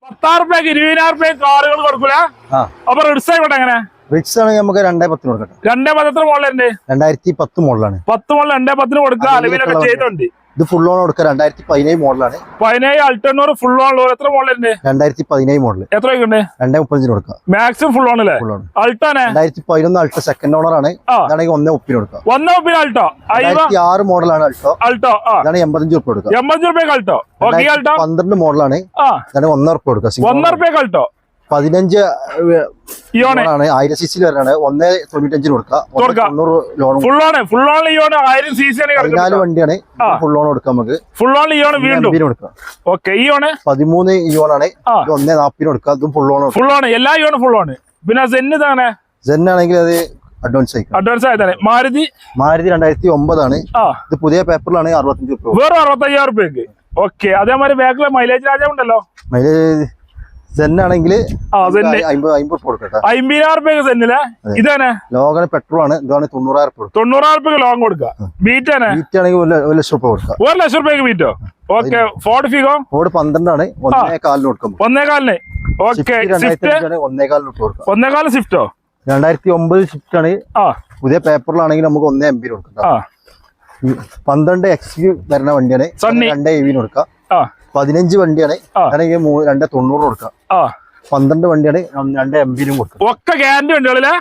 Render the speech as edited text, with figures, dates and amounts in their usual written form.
10,000 20,000 കാറുകൾ കൊടുക്കൂല. അപ്പൊ റിഡ്സ് ആയിക്കോട്ടെ. എങ്ങനെ റിഡ്സ് ആണെങ്കിൽ നമുക്ക് 210 കൊടുക്കട്ടെ. 210 മോഡലുണ്ട്. 2010 മോഡലാണ്. 10 മോഡൽ 210 കൊടുക്കുക. അലവിലൊക്കെ ചെയ്തോണ്ട് ഇത് ഫുൾ ഓൺ കൊടുക്കുക. 2017 മോഡലാണ്. 17 അൾട്ടോണൂർ ഫുൾ ഓൺ. എത്ര മോഡലുണ്ട്? 2017 മോഡൽ. എത്ര ഉണ്ട്? 235 കൊടുക്കുക. മാക്സിമം ഫുൾ ഓൺ അല്ലേ? അൾട്ടോനെ 2011 അൾട്ടോ സെക്കൻഡ് ഓണർ ആണ്. ഇതാണെങ്കിൽ 1.30 കൊടുക്കുക. 1.30 അൾട്ടോ. 2006 മോഡലാണ് അൾട്ടോ. അൾട്ടോ ഇതാണ് 85 രൂപ കൊടുക്കുക. 85 രൂപയ്ക്ക് അൾട്ടോ. 12 മോഡലാണ്. ഇതാണ് 1.5 കൊടുക്കുക. 1 രൂപയ്ക്ക് അൾട്ടോ. 15 1000 cc വരാണ്. 1.95 കൊടുക്കുക. ഫുൾ ഓൺ 1000 cc 14 വണ്ടിയാണ്. ഫുൾ ഓൺ കൊടുക്കാം നമുക്ക്. ഫുൾ ഓൺ വീണ്ടും കൊടുക്കാം. ഓക്കെ. 13 ആണ്. 1.40 കൊടുക്കുക. അതും ഫുൾ ഓൺ. എല്ലാ ഫുൾ ഓൺ. പിന്നെ സെന്ന് തന്നെ. സെൻ ആണെങ്കിൽ അത് അഡ്വാൻസ് ആയതാണ്. മാരുതി 2009 ആണ്. ഇത് പുതിയ പേപ്പറിലാണ്. 65 രൂപ. വേറെ 65,000 രൂപയ്ക്ക്. ഓക്കെ. അതേമാതിരി ബാക്കിലെ മൈലേജ് രാജ ഉണ്ടല്ലോ. മൈലേജ് സെന്നാണെങ്കിൽ 50 കൊടുക്കട്ടെ. 50,000 രൂപയ്ക്ക് സെന്നില്ലേ? ഇതാണ് ലോകന് പെട്രോൾ ആണ്. ഇതാണ് 90,000 രൂപ. 90,000 രൂപയ്ക്ക് ലോങ് കൊടുക്കുക. ബീറ്റ് ആണെങ്കിൽ 1 ലക്ഷം രൂപ കൊടുക്കുക. 1 ലക്ഷം രൂപയ്ക്ക് ബീറ്റോ. ഓക്കെ. Ford Figo. ഫോർഡ് 12 ആണ്. 1.4 കൊടുക്കും. 1.4. ഓക്കെ. 1.4 രൂപ കൊടുക്കാം. 1.4 സ്വിഫ്റ്റോ. 2009 സ്വിഫ്റ്റ് ആണ്. പുതിയ പേപ്പറിലാണെങ്കിൽ നമുക്ക് 1.80 കൊടുക്കാം. 12 XV വരുന്ന വണ്ടിയാണ്. 2 AV കൊടുക്കാം. 15 വണ്ടിയാണ്. 2.90 കൊടുക്കാം. 12 വണ്ടിയാണ്. 2.80 കൊടുക്കാം. ഒക്കെ ഗ്യാരണ്ടി വണ്ടികളിലെ.